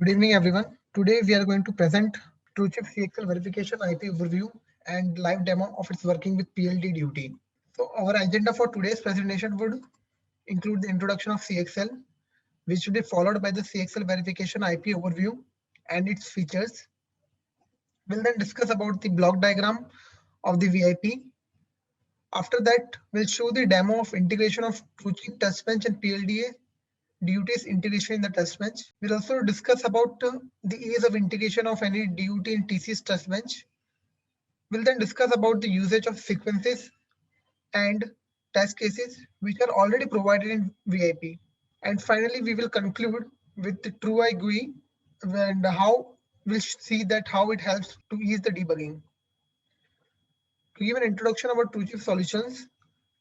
Good evening, everyone. Today we are going to present TrueChip CXL verification IP overview and live demo of its working with PLD duty. So our agenda for today's presentation would include the introduction of CXL, which will be followed by the CXL verification IP overview and its features. We'll then discuss about the block diagram of the VIP. After that, we'll show the demo of integration of TrueChip test bench and PLDA duties integration in the test bench. We'll also discuss about the ease of integration of any DUT in TCS test bench. We'll then discuss about the usage of sequences and test cases which are already provided in VIP. And finally, we will conclude with the TrueEye GUI and how we'll see that how it helps to ease the debugging. To give an introduction about TrueChip Solutions,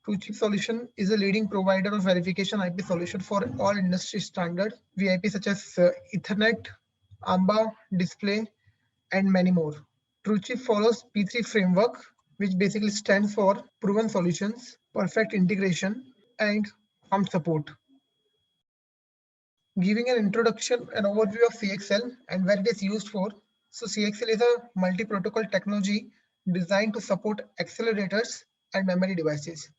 TrueChip Solution is a leading provider of verification IP solution for all industry standard VIP such as Ethernet, AMBA, Display, and many more. TrueChip follows P3 framework, which basically stands for proven solutions, perfect integration, and prompt support. Giving an introduction and overview of CXL and where it is used for. So CXL is a multi-protocol technology designed to support accelerators and memory devices.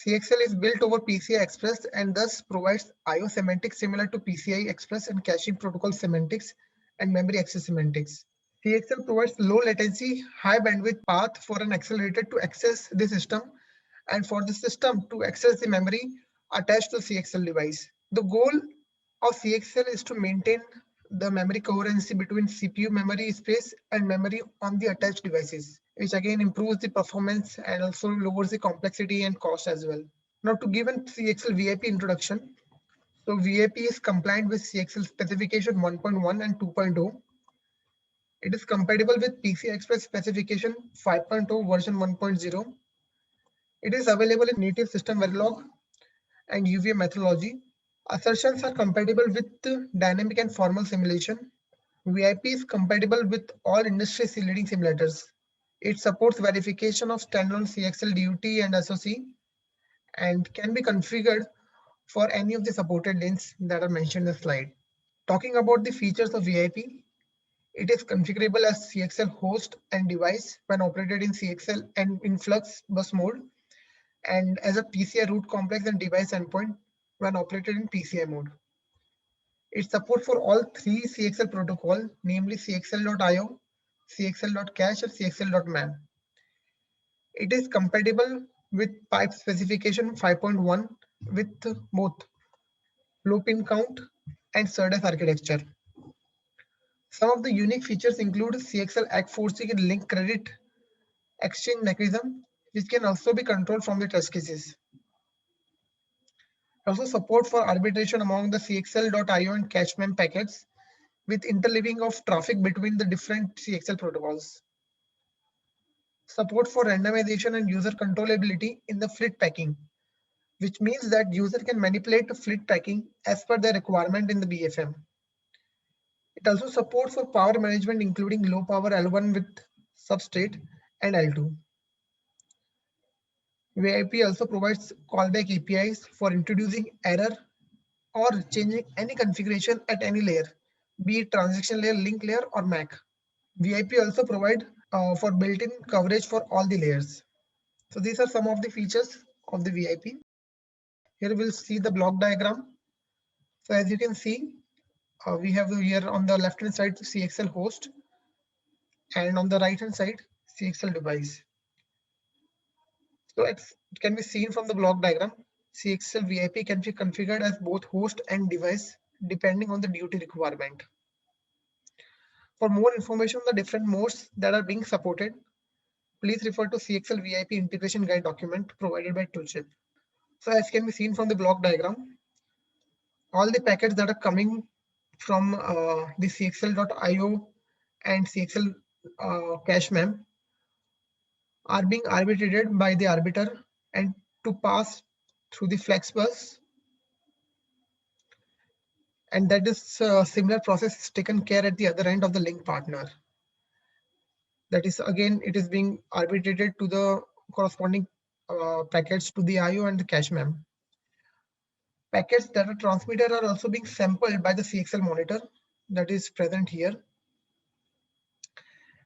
CXL is built over PCI Express and thus provides I/O semantics similar to PCI Express and caching protocol semantics and memory access semantics. CXL provides low latency, high bandwidth path for an accelerator to access the system and for the system to access the memory attached to CXL device. The goal of CXL is to maintain the memory coherency between CPU memory space and memory on the attached devices, which again improves the performance and also lowers the complexity and cost as well. Now to give a CXL VIP introduction. So VIP is compliant with CXL specification 1.1 and 2.0. It is compatible with PCI Express specification 5.0 version 1.0. It is available in native system Verilog and UVM methodology. Assertions are compatible with dynamic and formal simulation. VIP is compatible with all industry leading simulators. It supports verification of standalone CXL DUT and SoC and can be configured for any of the supported lanes that are mentioned in the slide. Talking about the features of VIP, it is configurable as CXL host and device when operated in CXL and influx bus mode, and as a PCI root complex and device endpoint when operated in PCI mode. It supports for all three CXL protocol, namely CXL.io, CXL.cache, and CXL.man. It is compatible with pipe specification 5.1 with both low pin count and SerDes architecture. Some of the unique features include CXL ACK4C link credit exchange mechanism, which can also be controlled from the test cases. Also support for arbitration among the CXL.io and cache-mem packets with interleaving of traffic between the different CXL protocols. Support for randomization and user controllability in the fleet packing, which means that user can manipulate the fleet packing as per their requirement in the BFM. It also supports for power management, including low power L1 with substrate and L2. VIP also provides callback APIs for introducing error or changing any configuration at any layer, be it transaction layer, link layer, or MAC. VIP also provide for built-in coverage for all the layers. So these are some of the features of the VIP. Here we'll see the block diagram. So as you can see, we have here on the left hand side CXL host and on the right hand side CXL device. So it can be seen from the block diagram. CXL VIP can be configured as both host and device depending on the duty requirement. For more information on the different modes that are being supported, please refer to CXL VIP integration guide document provided by TrueChip. So as can be seen from the block diagram, all the packets that are coming from the CXL.io and CXL cache mem are being arbitrated by the arbiter and to pass through the flex bus, and that is similar process is taken care at the other end of the link partner. That is again, it is being arbitrated to the corresponding packets to the IO and the cache mem. Packets that are transmitted are also being sampled by the CXL monitor that is present here.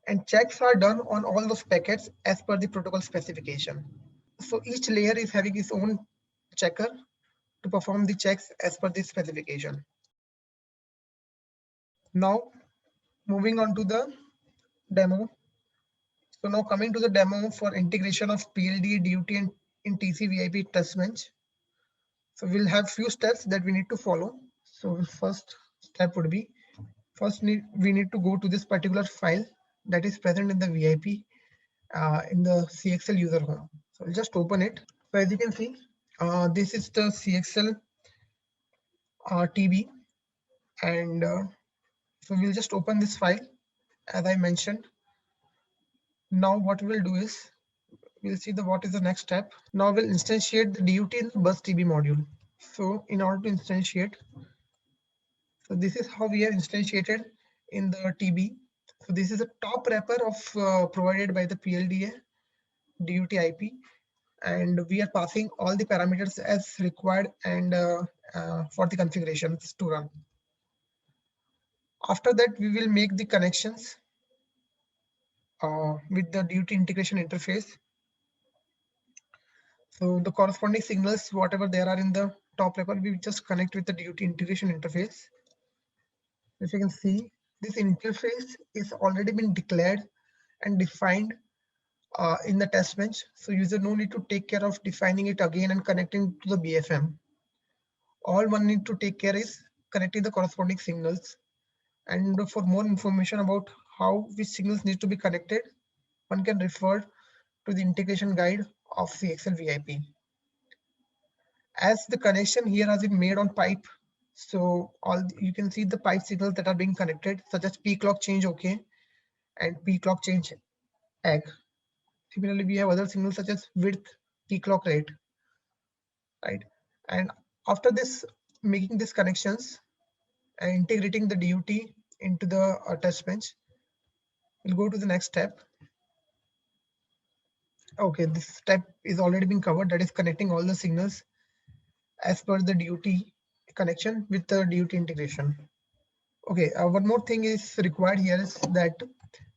And checks are done on all those packets as per the protocol specification. So each layer is having its own checker to perform the checks as per the specification. Now moving on to the demo. So now coming to the demo for integration of PLD, DUT and in TCP/IP test bench. So we'll have few steps that we need to follow. So first step would be, we need to go to this particular file that is present in the VIP in the CXL user home. So I'll just open it. So as you can see, this is the CXL TB, and so we'll just open this file as I mentioned. Now what we'll do is we'll see what is the next step. Now we'll instantiate the DUT in the bus TB module. So in order to instantiate, so this is how we have instantiated in the TB. So this is a top wrapper of provided by the PLDA DUT IP, and we are passing all the parameters as required and for the configurations to run. After that, we will make the connections with the DUT integration interface. So the corresponding signals, whatever there are in the top wrapper, we just connect with the DUT integration interface. As you can see, this interface is already been declared and defined in the test bench. So user no need to take care of defining it again and connecting to the BFM. All one need to take care is connecting the corresponding signals. And for more information about how which signals need to be connected, one can refer to the integration guide of CXL VIP. As the connection here has been made on pipe, so all you can see the pipe signals that are being connected, such as P clock change OK and P clock change egg. Similarly, we have other signals such as width, P clock rate, right? And after this, making these connections and integrating the DUT into the test bench, we'll go to the next step. Okay, this step is already been covered, that is connecting all the signals as per the DUT connection with the DUT integration. Okay, one more thing is required here is that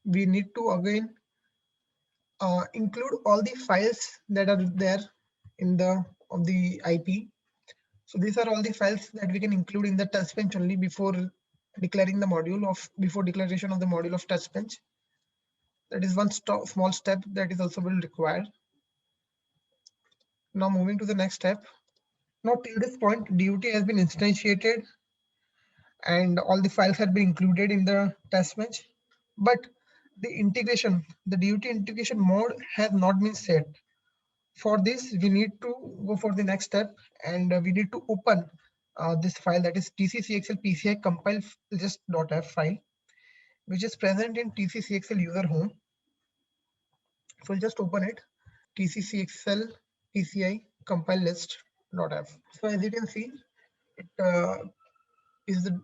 we need to again include all the files that are there in the IP. So these are all the files that we can include in the test bench only before declaring the module of before declaration of the module of test bench. That is one small step that is also will required. Now moving to the next step. Now till this point, DUT has been instantiated and all the files have been included in the test bench, but the integration, the DUT integration mode has not been set. For this, we need to go for the next step, and we need to open this file, that is tccxl PCI compile just.f file, which is present in tccxl user home. So we'll just open it, tccxl PCI compile list.f. So as you can see, it is the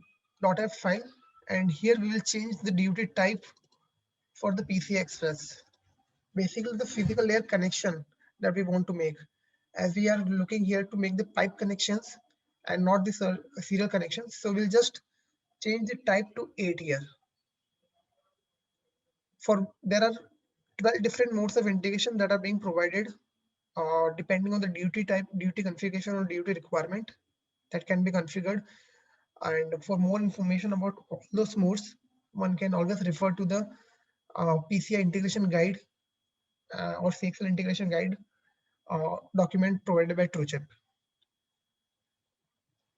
.f file, and here we will change the DUT type for the PCI Express. Basically, the physical layer connection that we want to make, as we are looking here to make the pipe connections and not the serial connections. So we'll just change the type to 8 here. There are 12 different modes of integration that are being provided depending on the DUT type, DUT configuration, or DUT requirement that can be configured. And for more information about all those modes, one can always refer to the PCI integration guide or CXL integration guide document provided by TrueChip.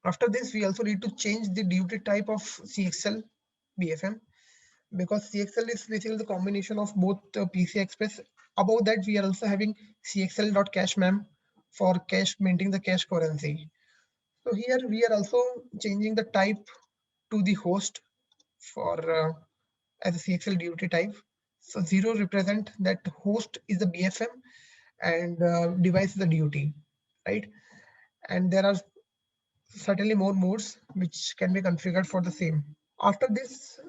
After this, we also need to change the DUT type of CXL BFM, because CXL is basically the combination of both PCI Express. Above that, we are also having CXL.cache mem for cache, maintaining the cache currency. So here we are also changing the type to the host for as a CXL DUT type. So 0 represent that host is the BFM and device is the DUT, right? And there are certainly more modes which can be configured for the same. After this,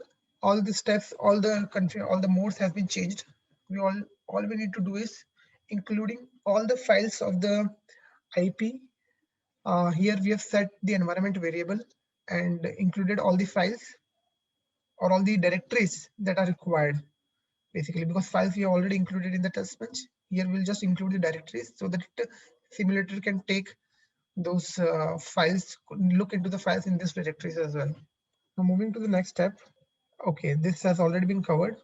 all the steps, all the modes has been changed. All we need to do is including all the files of the IP. Here we have set the environment variable and included all the files. or all the directories that are required, basically, because files we have already included in the test bench. Here we'll just include the directories so that simulator can take those files, look into the files in these directories as well. Now moving to the next step. Okay, this has already been covered.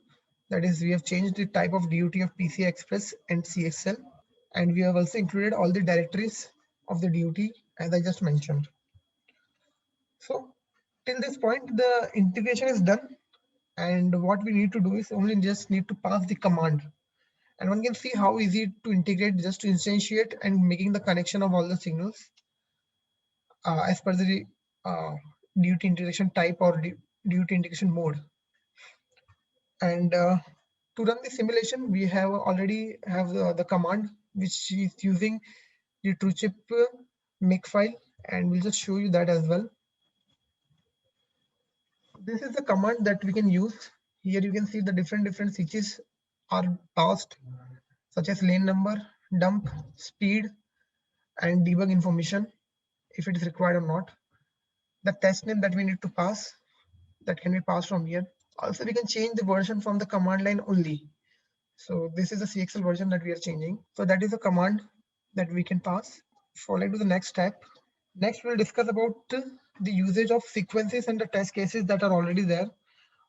That is, we have changed the type of DUT of PCI Express and CXL, and we have also included all the directories of the DUT as I just mentioned. So till this point, the integration is done, and what we need to do is only just need to pass the command. And one can see how easy to integrate, just to instantiate and making the connection of all the signals as per the DUT integration type or DUT integration mode. And to run the simulation, we have already have the command which is using the TrueChip makefile, and we'll just show you that as well. This is the command that we can use. Here you can see the different switches are passed, such as lane number, dump, speed, and debug information, if it is required or not. The test name that we need to pass, that can be passed from here. Also, we can change the version from the command line only. So this is the CXL version that we are changing. So that is a command that we can pass. Following to the next step. Next, we'll discuss about the usage of sequences and the test cases that are already there,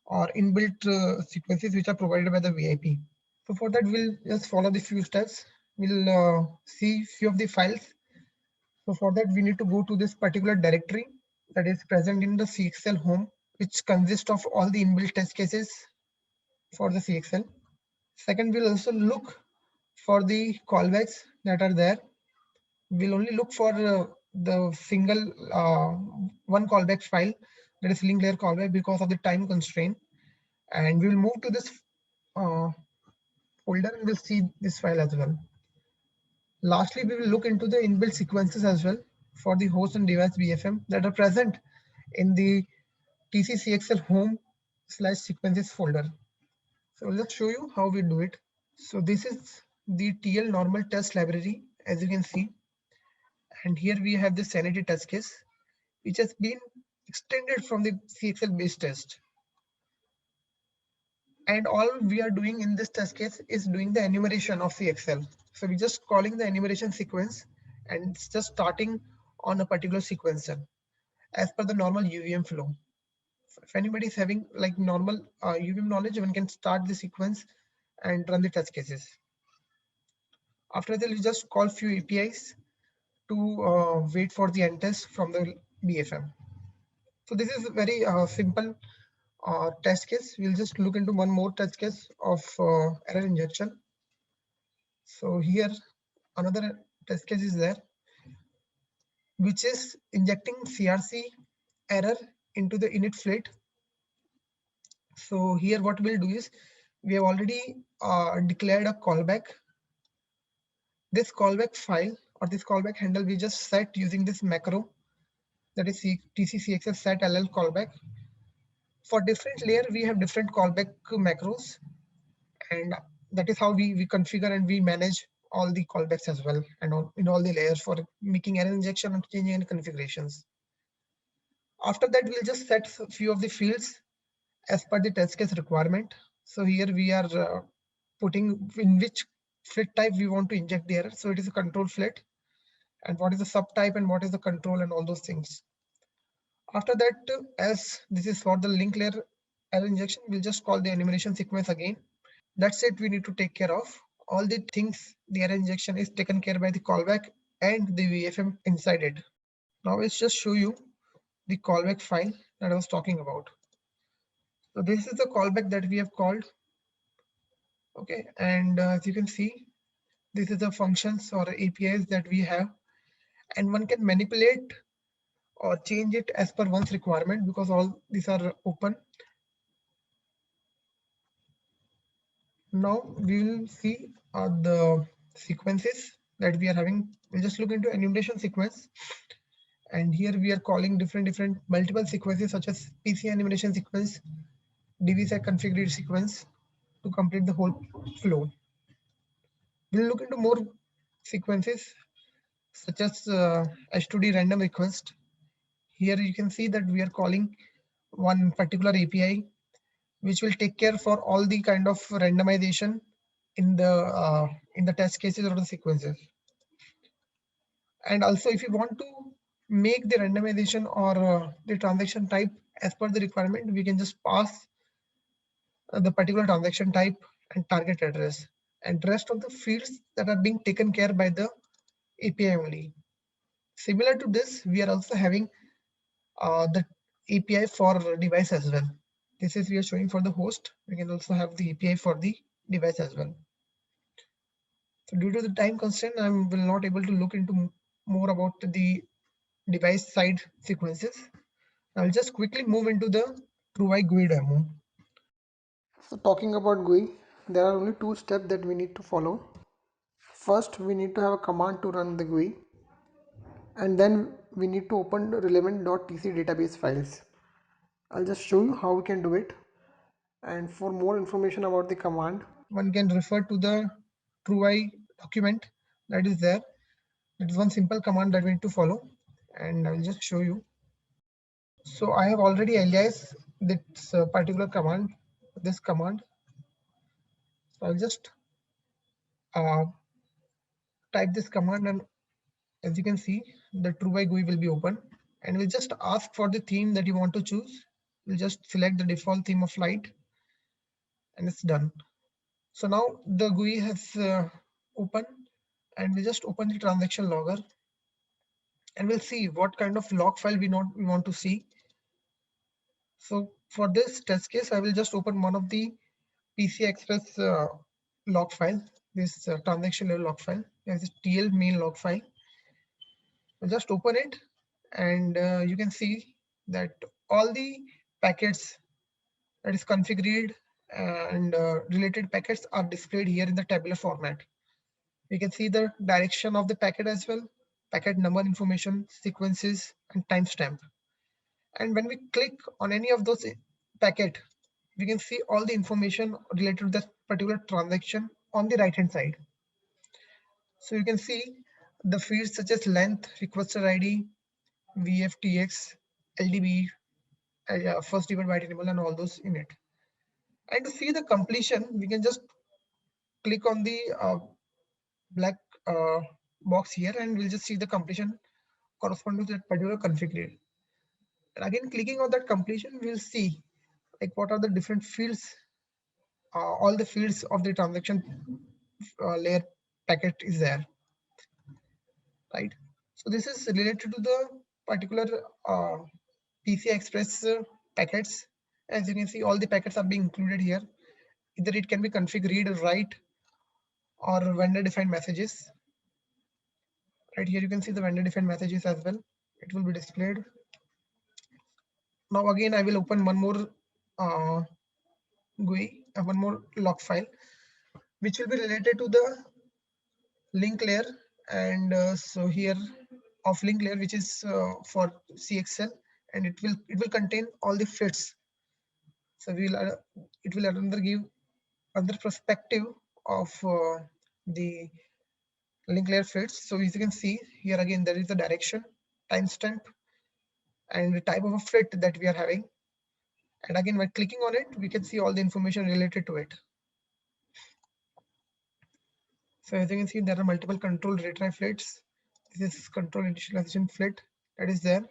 or inbuilt sequences which are provided by the VIP. So for that, we'll just follow the few steps. We'll see few of the files. So for that, we need to go to this particular directory that is present in the CXL home, which consists of all the inbuilt test cases for the CXL. Second, we'll also look for the callbacks that are there. We'll only look for the single one callback file, that is link layer callback, because of the time constraint. And we'll move to this folder and we'll see this file as well. Lastly, we will look into the inbuilt sequences as well for the host and device BFM that are present in the TCCXL home/sequences folder. So I'll just show you how we do it. So this is the TL normal test library, as you can see. And here we have the sanity test case, which has been extended from the CXL base test. And all we are doing in this test case is doing the enumeration of CXL. So we're just calling the enumeration sequence, and it's just starting on a particular sequencer as per the normal UVM flow. So if anybody is having like normal UVM knowledge, one can start the sequence and run the test cases. After that, we just call few APIs to wait for the end test from the BFM. So this is a very simple test case. We'll just look into one more test case of error injection. So here another test case is there, which is injecting CRC error into the init fleet. So here what we'll do is, we have already declared a callback. This callback file or this callback handle we just set using this macro, that is TCCXL set LL callback. For different layer, we have different callback macros, and that is how we configure and we manage all the callbacks as well, and in all the layers for making error injection and changing any configurations. After that, we'll just set a few of the fields as per the test case requirement. So here we are putting in which flit type we want to inject the error. So it is a control flit, and what is the subtype and what is the control and all those things. After that, as this is for the link layer error injection, we'll just call the enumeration sequence again. That's it. We need to take care of all the things. The error injection is taken care by the callback and the VFM inside it. Now let's just show you the callback file that I was talking about. So this is the callback that we have called. Okay, and as you can see, this is the functions or APIs that we have, and one can manipulate or change it as per one's requirement, because all these are open. Now we will see the sequences that we are having. We'll just look into enumeration sequence, and here we are calling different multiple sequences such as PC enumeration sequence, DVSec configured sequence to complete the whole flow. We'll look into more sequences such as H2D random request. Here you can see that we are calling one particular API, which will take care for all the kind of randomization in the test cases or the sequences. And also, if you want to make the randomization or the transaction type as per the requirement, we can just pass the particular transaction type and target address, and rest of the fields that are being taken care by the API only. Similar to this, we are also having the API for device as well. This is we are showing for the host. We can also have the API for the device as well. So due to the time constraint, I will not able to look into more about the device side sequences. I'll just quickly move into the TrueEye GUI demo. So talking about GUI, there are only two steps that we need to follow. First, we need to have a command to run the GUI, and then we need to open the relevant.tc database files. I'll just show you how we can do it. And for more information about the command, one can refer to the TrueEye document that is there. It is one simple command that we need to follow, and I will just show you. So I have already aliased this particular command, this command. So I'll just type this command, and as you can see, the TrueEye GUI will be open, and we'll just ask for the theme that you want to choose. We'll just select the default theme of light, and it's done. So now the GUI has opened, and we just open the transaction logger, and we'll see what kind of log file we want to see. So for this test case, I will just open one of the PCI Express log file, this transaction level log file. There's a TL main log file. I'll just open it, and you can see that all the packets that is configured and related packets are displayed here in the tabular format. You can see the direction of the packet as well, packet number information, sequences, and timestamp. And when we click on any of those packet, we can see all the information related to that particular transaction on the right hand side. So you can see the fields such as length, requester ID, VFTX, LDB, first event byte enable, and all those in it. And to see the completion, we can just click on the black box here, and we'll just see the completion corresponding to that particular configuration. And again, clicking on that completion, we'll see like what are the different fields, all the fields of the transaction layer packet is there, right? So this is related to the particular PCI Express packets. As you can see, all the packets are being included here. Either it can be configured, write, or vendor defined messages. Right here, you can see the vendor defined messages as well. It will be displayed. Now again, I will open one more GUI, one more log file, which will be related to the link layer. And so here of link layer, which is for CXL, and it will contain all the fits. So it will another give another perspective of the link layer fits. So as you can see here again, there is the direction, timestamp, and the type of a fit that we are having. And again, by clicking on it, we can see all the information related to it. So as you can see, there are multiple control retry flits. This is control initialization flit that is there.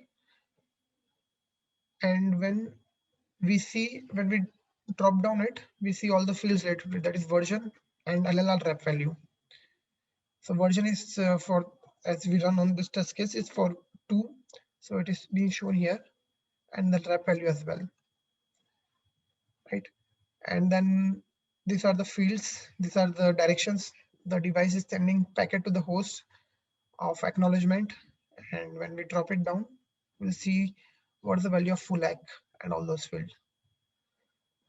And when we drop down it, we see all the fields related to it, that is version and LLR wrap value. So version is for, as we run on this test case, is for 2. So it is being shown here, and the wrap value as well, right? And then these are the fields, these are the directions. The device is sending packet to the host of acknowledgement, and when we drop it down, we'll see what's the value of full ACK and all those fields.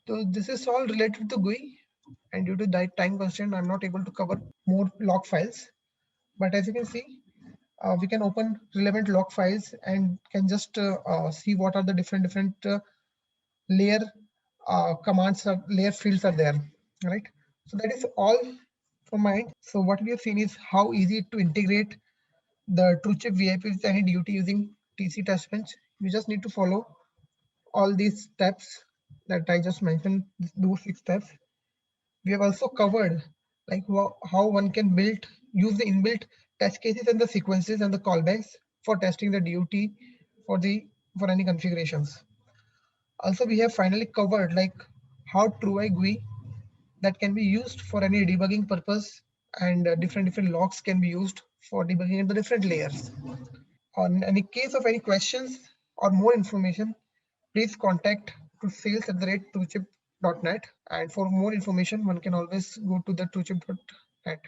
So this is all related to GUI, and due to that time constraint, I'm not able to cover more log files. But as you can see, we can open relevant log files and can just see what are the different layer commands or layer fields are there, right? So that is all from my end. So what we have seen is how easy to integrate the TrueChip VIP with any duty using TC test bench. You just need to follow all these steps that I just mentioned, those 6 steps. We have also covered like how one can use the inbuilt test cases and the sequences and the callbacks for testing the DUT for the for any configurations. Also, we have finally covered like how TrueEye GUI that can be used for any debugging purpose, and different logs can be used for debugging at the different layers. On any case of any questions or more information, please contact to sales@truechip.net. And for more information, one can always go to the truechip.net.